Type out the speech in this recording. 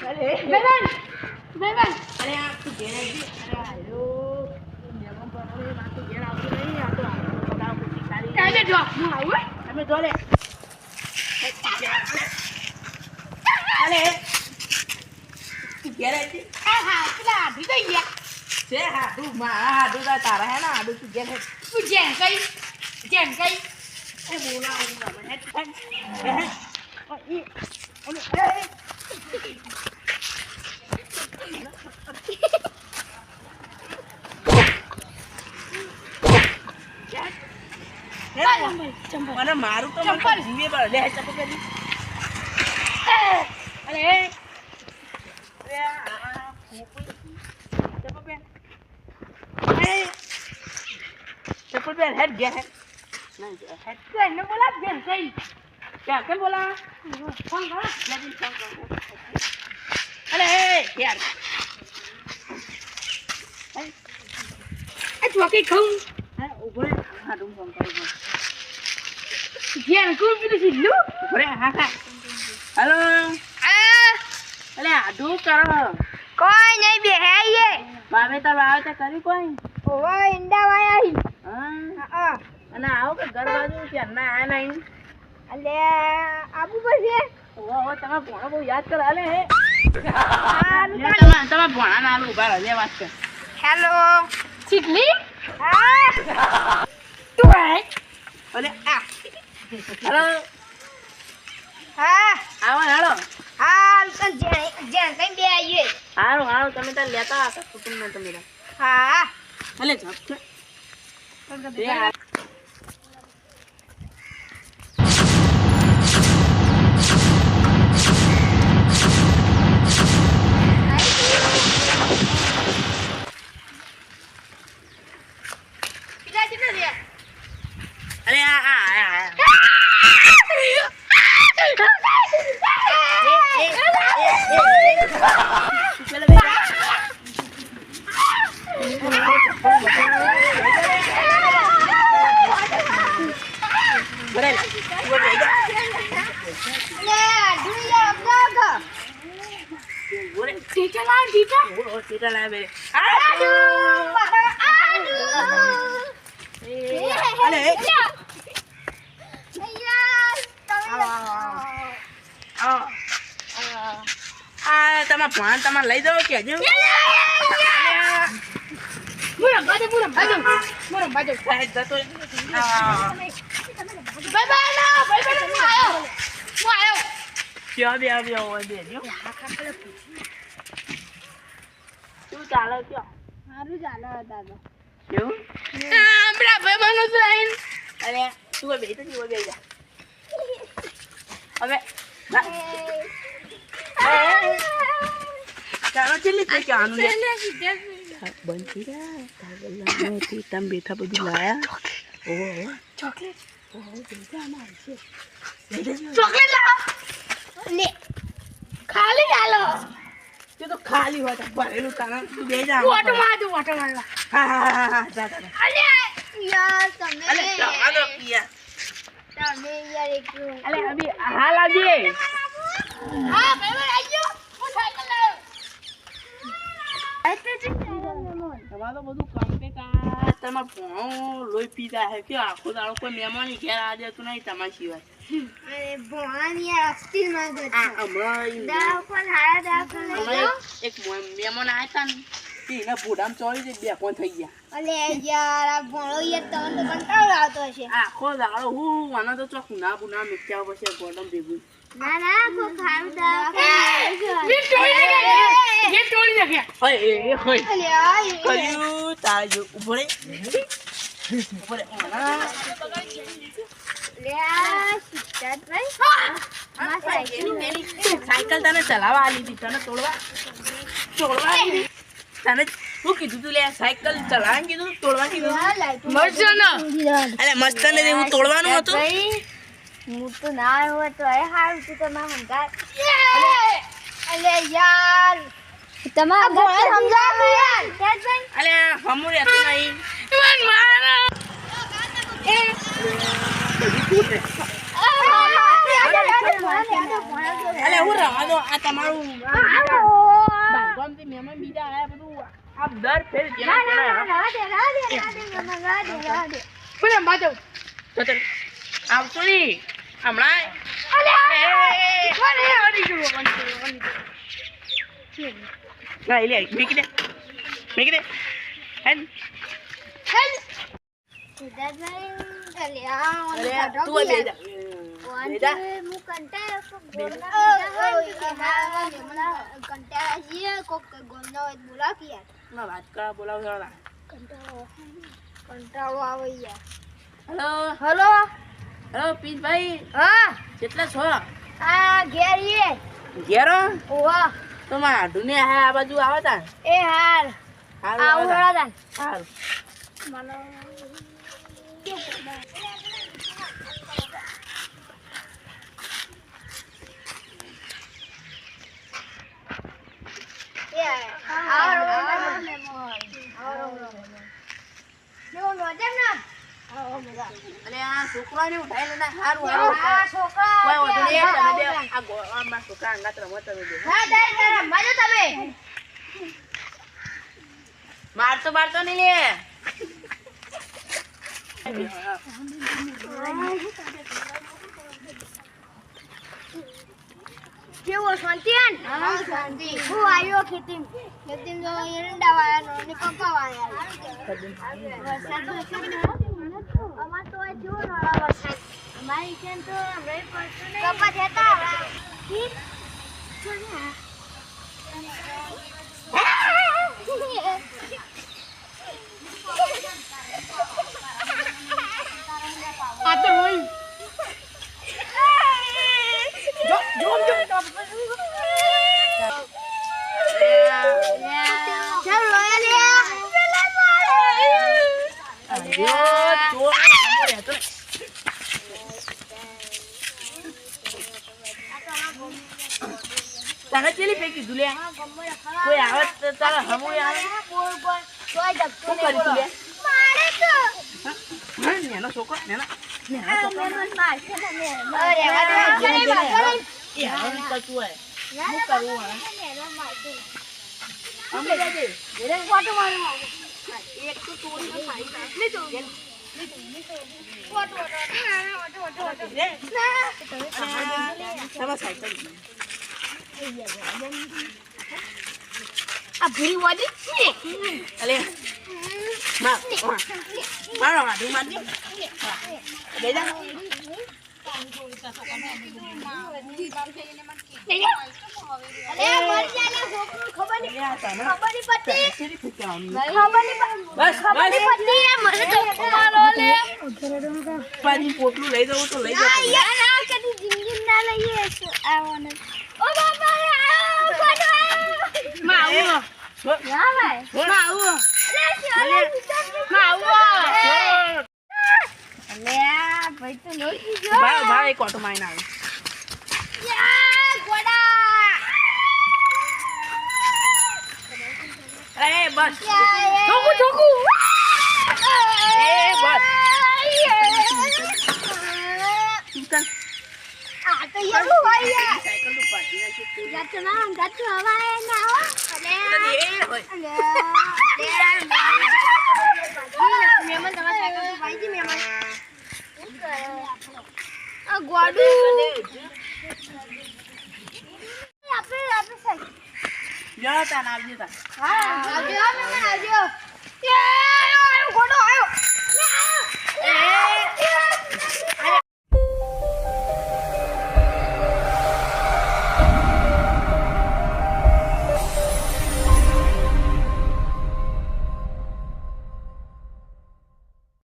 અરે બેન અરે આ તું ઘેર આવી અરે આયો મેમન પકડે ના તું ઘેર આવતો નહીં આ તો પગાવ પૂછી ખાલી કાલે જો હું આવું તમે જો લે અરે તું ઘેર આવી હા પેલા આધી ગઈ ગયા છે હાડું મારા હાડું તારા હે ના હાડું તું ઘેર તું જેમ કઈ એ બોલા મને મને મારું તો ચંપલ જીવે બળ લે ચંપલ પેલી અરે અરે चप्पल पे हेड गया है नहीं हेड पे ने बोला गेम सही क्या क्या बोला फोन करो लेकिन फोन करो अरे यार ए तू आके खाऊं है ऊपर हां तुम फोन करो यार कौन भी सिल्लू अरे हां हां हेलो अरे आडू करो कोई नहीं बेहे ये बाबे तो करी कोई ओवा इंडा वाया ही હા અને આવો કે ઘર બાજુ કે ના આ નહીં અલે આબુ બસે ઓહો તમે ભોણા બહુ યાદ કર આલે હે હા તમે ભોણા ના આલુ ઉભા રહે વાત કર હેલો ચીકલી હા તું આય અલે આ હેલો હા આવો હેલો હાલ તો જે કઈ બે આઈએ હારો તમે તાર લેતા આવો કુટુંબમાં તમે હા અલે જપ છે अरे चलो તમે ભણ તમારે લઈ જાવ કે હજુ શું ચાલે કયો સારું ચાલે દાદા કેવું અરે તું બે તો જીવો બે જા હવે ચાલો ચલી કઈ આનું લે બંધ થઈ ગયા તાગલામાંથી તમે બેઠા બધું લાયા ઓહો ચોકલેટ ઓહો બેટા માં છે ચોકલેટ લાવો લે ખાલી ચાલો તે તો ખાલી હોય તો ભરેલું તારા તું બે જા વોટો મારવા હા જા અલે યાર તમે અલે ચાલો કિયા તમે યાર એક અલે અભી હાલ આવજે હા ભાઈ આવજો હું સાયકલ લાવ્યો તમારે તો બધું કમ્પ્લીટ તમારે ભણો લોહી પીતા હે કે આખો દાડો કોઈ મહેમાન ઘેર આજે તું નહીં તમારા સિવાય અરે ભોણાની યાર અસ્થિર માં ગયો હમણાં દાવ પણ હારા દાવ પણ લઈ લો એક મહેમાન આવ્યા હતા ને એના ભૂડામાં ચોરી બે ફોન થઈ ગયા અલે યાર આ ભોણો યાર તમને તો કંટાળો આવતો હશે આખો દાડો હું આના તો ચોક ના બુના મિક્યા પછી ગોડમ ભેગું ના ના કો ખારું દાવ ये टोली लगे ओए ओए અલે આ કયું તાજો ઉભરે ઉભરે ઓના લે આ સિસ્ટર ભાઈ માં સાયકલ સાયકલ તને ચલાવવા આલી હતી તને તોડવા આલી તને હું કીધું તું લે સાયકલ ચલાવવાનું કીધું તોડવા કીધું મસ્ત ને અરે મસ્ત ને હું તોડવાનું હતું હું તો ના હોય તો એ હારું તું તમારે સમજાય અલે યાર તમારે ભોળા સમજાવો યાર ભાઈ અલે હમું રહેતું નહીં મન મારો એ બધી અલે હું રવા દો આ તમારું બાંધકામથી મહેમાન બીજા આયા બધું આ દર ફેર આવતો નહીં હમણાં ના એટલે મેકી દે હેન હલો હેલો પીસભાઈ હા કેટલા છો આ ઘેર ઘેરો ઓવા તો મારા ઢુને આ બાજુ આવે તા એ હાલ આવું રડા સારું મને અને આ છોકરાને ઉઠાઈ લેના સારું કોઈ વધુ નહીં તમે બે આ ગોળમાં છોકરા અંગાત રમો તમે બે મારતો નહીં લે કેવો શાંતિ શાંતિ હું આવ્યો ખેતી જો એરંડા વાળાનો ને પપ્પા વાળા વરસાદ અમાર તો જો નળા વરસાદ અમારી કેમ તો રહી પડતો નહીં પપ્પા જતા આ તો રોઈ જો તારે ચેલી ફેંકી દુલે કોઈ આવે તો તારે હમુ આવે શું કરી દુલે નેનો છોકરો નેનો આ ભૂરી વાડી છે અલે મારો હાડું મારતી દેજા પોટલું લઈ જવું તો લઈ ભાઈ કોટો માઈને આવે એ બસ છોકુ એ બસ આ તો યલો હોય સાયકલ તો પાડી નાખી તું ગાતો ના ગાતો હવાય ના હો મેમન તમારા સાયકલ તો પાડી મેમન આ ગોડુ આપણે સાયકલ યા તા નાવજી તા હા આવજો